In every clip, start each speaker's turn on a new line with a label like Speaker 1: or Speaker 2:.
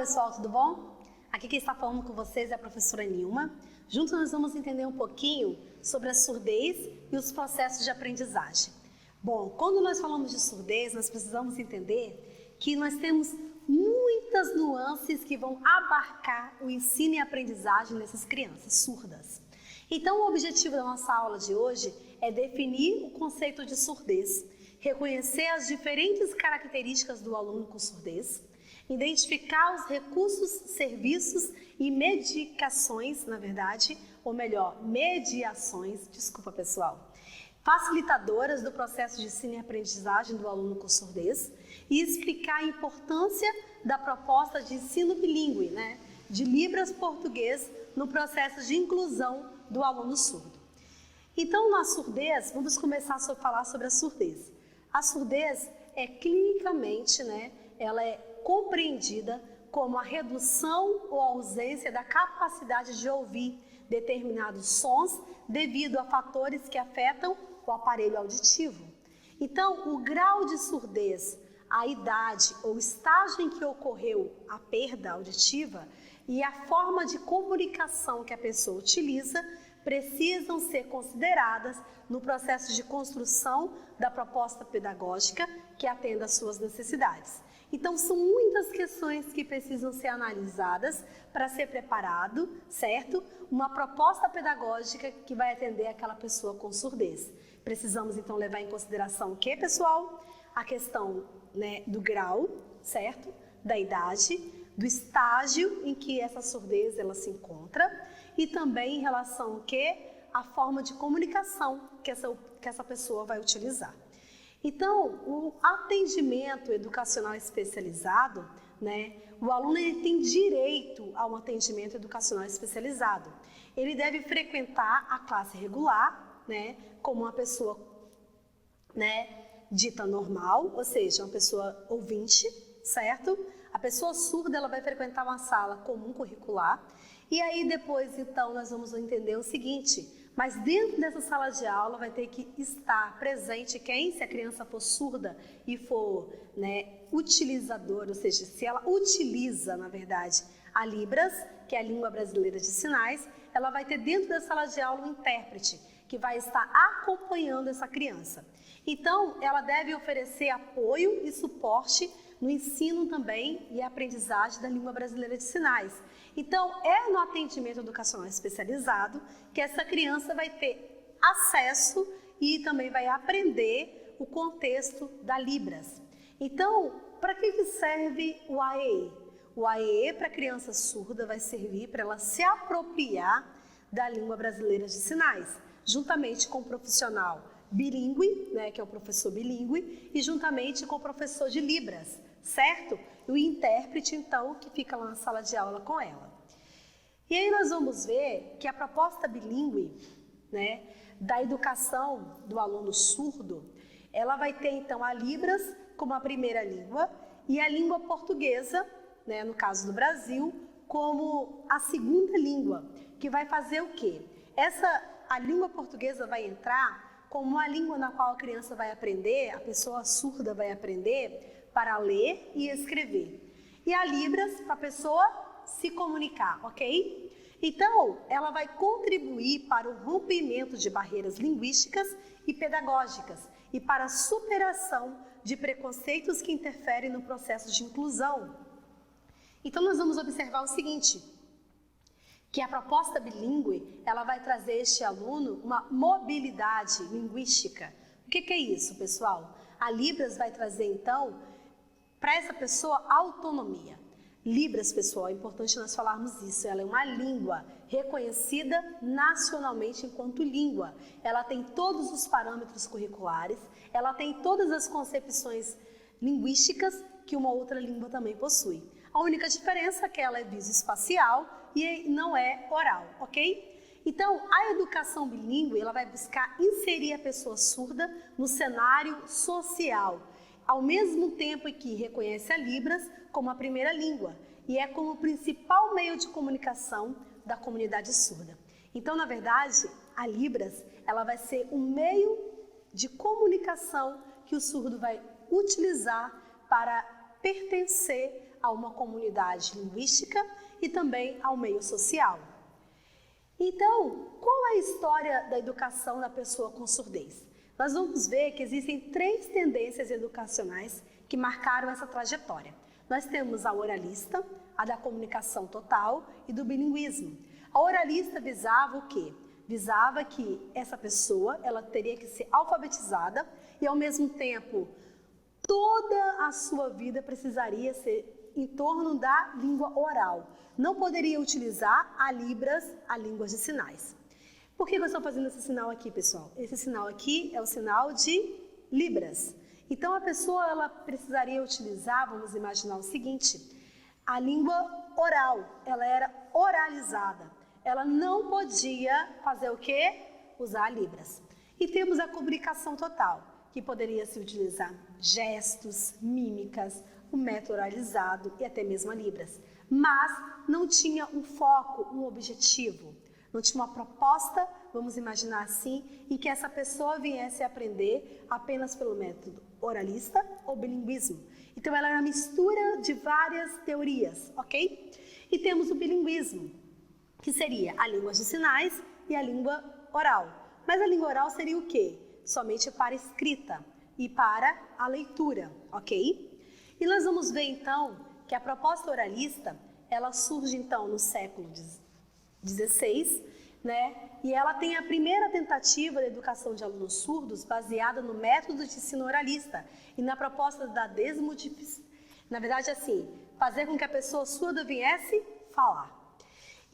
Speaker 1: pessoal, tudo bom? Aqui quem está falando com vocês é a professora Nilma. Juntos nós vamos entender um pouquinho sobre a surdez e os processos de aprendizagem. Bom, quando nós falamos de surdez, nós precisamos entender que nós temos muitas nuances que vão abarcar o ensino e aprendizagem dessas crianças surdas. Então, o objetivo da nossa aula de hoje é definir o conceito de surdez, reconhecer as diferentes características do aluno com surdez, identificar os recursos, serviços e medicações, mediações, desculpa pessoal, facilitadoras do processo de ensino e aprendizagem do aluno com surdez e explicar a importância da proposta de ensino bilíngue, de Libras português no processo de inclusão do aluno surdo. Então, na surdez, vamos começar a falar sobre a surdez. A surdez é clinicamente, ela é compreendida como a redução ou ausência da capacidade de ouvir determinados sons devido a fatores que afetam o aparelho auditivo. Então, o grau de surdez, a idade ou estágio em que ocorreu a perda auditiva e a forma de comunicação que a pessoa utiliza precisam ser consideradas no processo de construção da proposta pedagógica que atenda às suas necessidades. Então, são muitas questões que precisam ser analisadas para ser preparado, certo? Uma proposta pedagógica que vai atender aquela pessoa com surdez. Precisamos, então, levar em consideração o que, pessoal? A questão do grau, certo? Da idade, do estágio em que essa surdez ela se encontra e também em relação ao que? A forma de comunicação que essa pessoa vai utilizar. Então, o atendimento educacional especializado, o aluno ele tem direito a um atendimento educacional especializado. Ele deve frequentar a classe regular, como uma pessoa, dita normal, ou seja, uma pessoa ouvinte, certo? A pessoa surda ela vai frequentar uma sala comum curricular. E aí depois, então, nós vamos entender o seguinte: mas dentro dessa sala de aula vai ter que estar presente quem? Se a criança for surda e for utilizadora, ou seja, se ela utiliza, na verdade, a Libras, que é a língua brasileira de sinais, ela vai ter dentro da sala de aula um intérprete que vai estar acompanhando essa criança. Então, ela deve oferecer apoio e suporte no ensino também e aprendizagem da língua brasileira de sinais. Então, é no atendimento educacional especializado que essa criança vai ter acesso e também vai aprender o contexto da Libras. Então, para que serve o AEE? O AEE para criança surda vai servir para ela se apropriar da língua brasileira de sinais, juntamente com o profissional bilíngue, que é o professor bilíngue, e juntamente com o professor de Libras, certo? E o intérprete, então, que fica lá na sala de aula com ela. E aí nós vamos ver que a proposta bilíngue, da educação do aluno surdo, ela vai ter, então, a Libras como a primeira língua e a língua portuguesa, no caso do Brasil, como a segunda língua, que vai fazer o quê? A língua portuguesa vai entrar como uma língua na qual a criança vai aprender, a pessoa surda vai aprender para ler e escrever. E a Libras para a pessoa se comunicar, ok? Então, ela vai contribuir para o rompimento de barreiras linguísticas e pedagógicas e para a superação de preconceitos que interferem no processo de inclusão. Então, nós vamos observar o seguinte: que a proposta bilíngue, ela vai trazer a este aluno uma mobilidade linguística. O que é isso, pessoal? A Libras vai trazer, então, para essa pessoa, autonomia. Libras, pessoal, é importante nós falarmos isso, ela é uma língua reconhecida nacionalmente enquanto língua. Ela tem todos os parâmetros curriculares, ela tem todas as concepções linguísticas que uma outra língua também possui. A única diferença é que ela é visoespacial e não é oral, ok? Então, a educação bilíngue, ela vai buscar inserir a pessoa surda no cenário social, ao mesmo tempo que reconhece a Libras como a primeira língua e é como o principal meio de comunicação da comunidade surda. Então, na verdade, a Libras, ela vai ser um meio de comunicação que o surdo vai utilizar para pertencer a uma comunidade linguística e também ao meio social. Então, qual é a história da educação da pessoa com surdez? Nós vamos ver que existem 3 tendências educacionais que marcaram essa trajetória. Nós temos a oralista, a da comunicação total e do bilinguismo. A oralista visava o quê? Visava que essa pessoa ela teria que ser alfabetizada e, ao mesmo tempo, toda a sua vida precisaria ser em torno da língua oral. Não poderia utilizar a Libras, a língua de sinais. Por que eu estou fazendo esse sinal aqui, pessoal? Esse sinal aqui é o sinal de Libras. Então, a pessoa ela precisaria utilizar, vamos imaginar o seguinte, a língua oral, ela era oralizada. Ela não podia fazer o quê? Usar Libras. E temos a comunicação total, que poderia se utilizar gestos, mímicas, o método oralizado e até mesmo a Libras. Mas não tinha um foco, um objetivo. Não tinha uma proposta, vamos imaginar assim, em que essa pessoa viesse a aprender apenas pelo método oralista ou bilinguismo. Então, ela era uma mistura de várias teorias, ok? E temos o bilinguismo, que seria a língua de sinais e a língua oral. Mas a língua oral seria o quê? Somente para a escrita e para a leitura, ok? E nós vamos ver, então, que a proposta oralista, ela surge, então, no século XVI, né? E ela tem a primeira tentativa de educação de alunos surdos baseada no método de ensino oralista e na proposta da desmodificação. Na verdade, assim, fazer com que a pessoa surda viesse falar.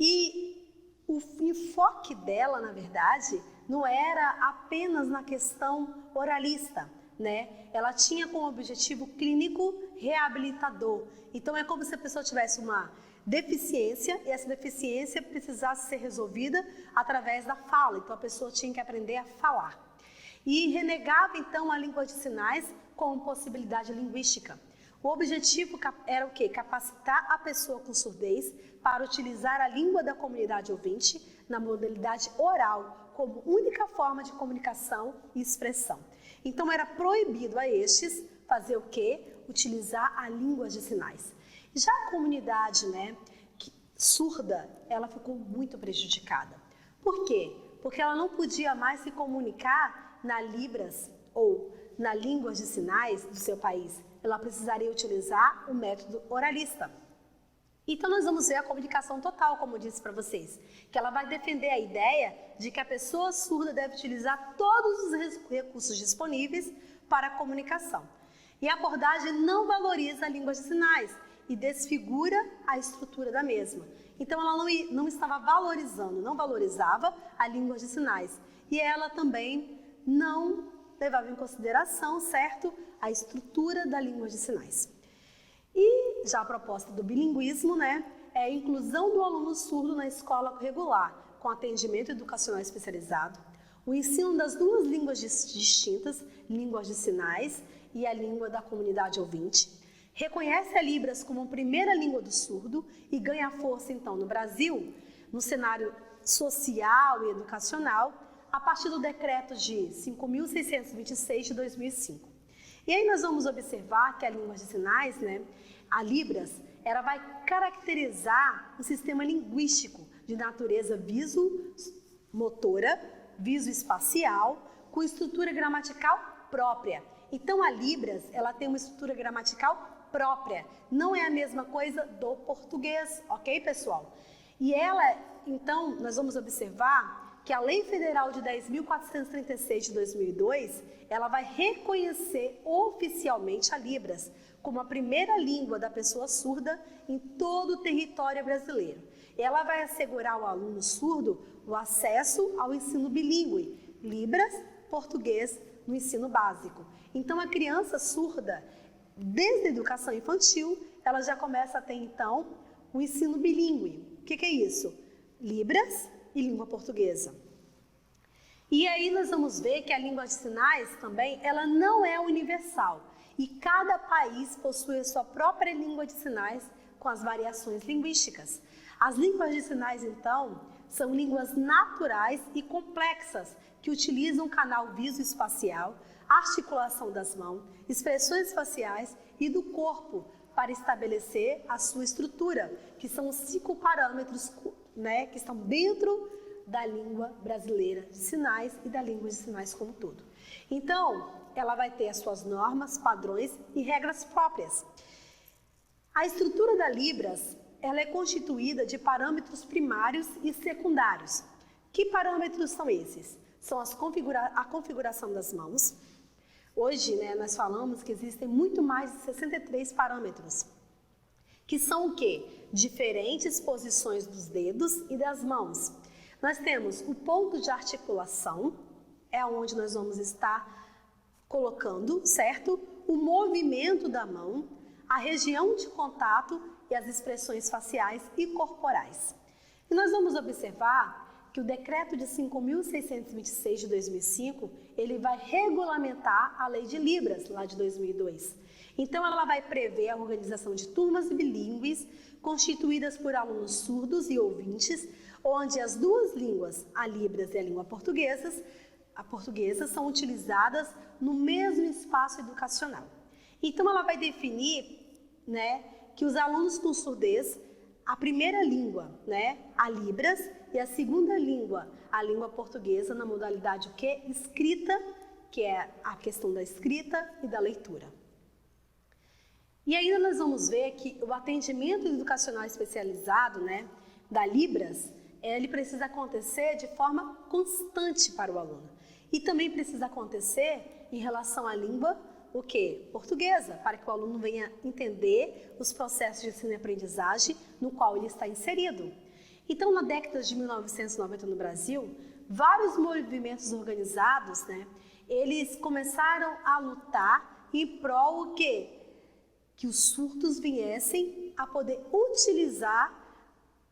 Speaker 1: E o enfoque dela, na verdade, não era apenas na questão oralista, né? Ela tinha como objetivo clínico reabilitador. Então, é como se a pessoa tivesse uma deficiência e essa deficiência precisasse ser resolvida através da fala. Então, a pessoa tinha que aprender a falar. E renegava, então, a língua de sinais como possibilidade linguística. O objetivo era o quê? Capacitar a pessoa com surdez para utilizar a língua da comunidade ouvinte na modalidade oral como única forma de comunicação e expressão. Então, era proibido a estes fazer o quê? Utilizar a língua de sinais. Já a comunidade, né, surda, ela ficou muito prejudicada. Por quê? Porque ela não podia mais se comunicar na Libras ou na língua de sinais do seu país. Ela precisaria utilizar o método oralista. Então, nós vamos ver a comunicação total, como eu disse para vocês, que ela vai defender a ideia de que a pessoa surda deve utilizar todos os recursos disponíveis para a comunicação. E a abordagem não valoriza a língua de sinais e desfigura a estrutura da mesma. Então, ela não estava valorizando, não valorizava a língua de sinais. E ela também não levava em consideração, certo, a estrutura da língua de sinais. E já a proposta do bilinguismo, né, é a inclusão do aluno surdo na escola regular, com atendimento educacional especializado, o ensino das 2 línguas distintas, línguas de sinais e a língua da comunidade ouvinte, reconhece a Libras como a primeira língua do surdo e ganha força, então, no Brasil, no cenário social e educacional, a partir do decreto de 5.626 de 2005. E aí nós vamos observar que a língua de sinais, né, a Libras, ela vai caracterizar um sistema linguístico de natureza viso-motora, viso-espacial, com estrutura gramatical própria. Então, a Libras, ela tem uma estrutura gramatical própria, não é a mesma coisa do português, ok, pessoal? E ela, então, nós vamos observar que a Lei Federal de 10.436 de 2002, ela vai reconhecer oficialmente a Libras como a primeira língua da pessoa surda em todo o território brasileiro. Ela vai assegurar ao aluno surdo o acesso ao ensino bilíngue, Libras, português, no ensino básico. Então, a criança surda, desde a educação infantil, ela já começa a ter, então, o ensino bilíngue. O que é isso? Libras e língua portuguesa. E aí nós vamos ver que a língua de sinais também, ela não é universal. E cada país possui a sua própria língua de sinais com as variações linguísticas. As línguas de sinais, então, são línguas naturais e complexas que utilizam o canal visoespacial, articulação das mãos, expressões faciais e do corpo para estabelecer a sua estrutura, que são os 5 parâmetros, né, que estão dentro da língua brasileira de sinais e da língua de sinais como um todo. Então, ela vai ter as suas normas, padrões e regras próprias. A estrutura da Libras, ela é constituída de parâmetros primários e secundários. Que parâmetros são esses? São a configuração das mãos. Hoje, né, nós falamos que existem muito mais de 63 parâmetros, que são o quê? Diferentes posições dos dedos e das mãos. Nós temos o ponto de articulação, é onde nós vamos estar colocando, certo? O movimento da mão, a região de contato e as expressões faciais e corporais. E nós vamos observar que o decreto de 5.626 de 2005, ele vai regulamentar a lei de Libras, lá de 2002. Então, ela vai prever a organização de turmas bilíngues, constituídas por alunos surdos e ouvintes, onde as duas línguas, a Libras e a língua portuguesa, são utilizadas no mesmo espaço educacional. Então, ela vai definir, né, que os alunos com surdez, a primeira língua, né, a Libras, e a segunda língua, a língua portuguesa, na modalidade o quê? Escrita, que é a questão da escrita e da leitura. E ainda nós vamos ver que o atendimento educacional especializado, né, da Libras, ele precisa acontecer de forma constante para o aluno. E também precisa acontecer em relação à língua, o quê? Portuguesa, para que o aluno venha entender os processos de ensino e aprendizagem no qual ele está inserido. Então, na década de 1990 no Brasil, vários movimentos organizados, né, eles começaram a lutar em prol o quê? Que os surdos viessem a poder utilizar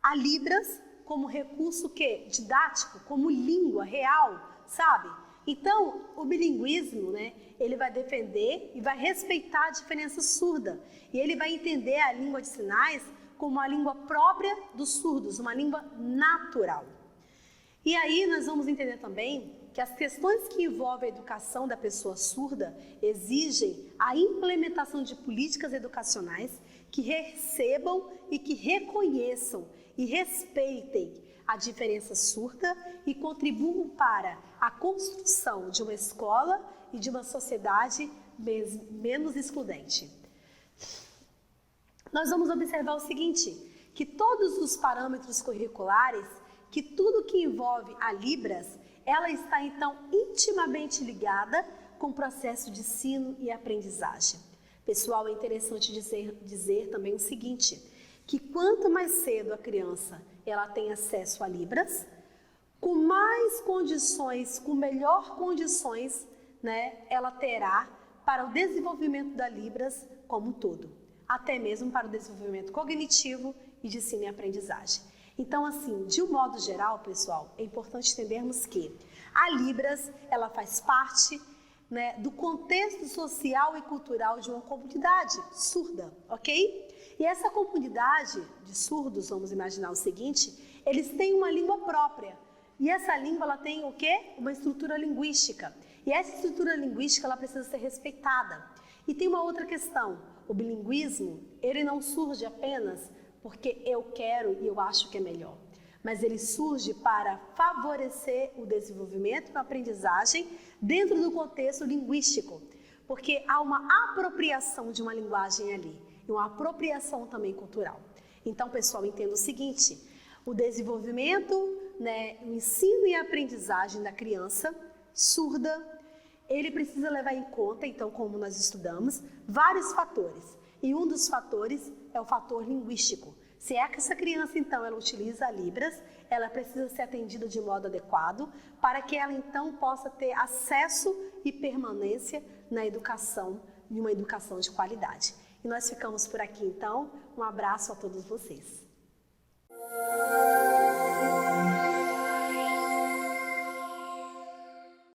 Speaker 1: a Libras como recurso que didático, como língua real, sabe? Então, o bilinguismo, né, ele vai defender e vai respeitar a diferença surda. E ele vai entender a língua de sinais como a língua própria dos surdos, uma língua natural. E aí nós vamos entender também que as questões que envolvem a educação da pessoa surda exigem a implementação de políticas educacionais que recebam e que reconheçam e respeitem a diferença surda e contribuam para a construção de uma escola e de uma sociedade menos excludente. Nós vamos observar o seguinte, que todos os parâmetros curriculares, que tudo que envolve a Libras, ela está então intimamente ligada com o processo de ensino e aprendizagem. Pessoal, é interessante dizer também o seguinte, que quanto mais cedo a criança ela tem acesso a Libras, com mais condições, com melhor condições, né, ela terá para o desenvolvimento da Libras como um todo, até mesmo para o desenvolvimento cognitivo e de ensino e aprendizagem. Então, assim, de um modo geral, pessoal, é importante entendermos que a Libras, ela faz parte, né, do contexto social e cultural de uma comunidade surda, ok? E essa comunidade de surdos, vamos imaginar o seguinte, eles têm uma língua própria. E essa língua, ela tem o quê? Uma estrutura linguística. E essa estrutura linguística, ela precisa ser respeitada. E tem uma outra questão. O bilinguismo, ele não surge apenas porque eu quero e eu acho que é melhor. Mas ele surge para favorecer o desenvolvimento e a aprendizagem dentro do contexto linguístico. Porque há uma apropriação de uma linguagem ali. E uma apropriação também cultural. Então, pessoal, entenda o seguinte, o desenvolvimento, né, o ensino e a aprendizagem da criança surda, ele precisa levar em conta, então, como nós estudamos, vários fatores. E um dos fatores é o fator linguístico. Se é que essa criança, então, ela utiliza a Libras, ela precisa ser atendida de modo adequado para que ela, então, possa ter acesso e permanência na educação, em uma educação de qualidade. E nós ficamos por aqui, então. Um abraço a todos vocês.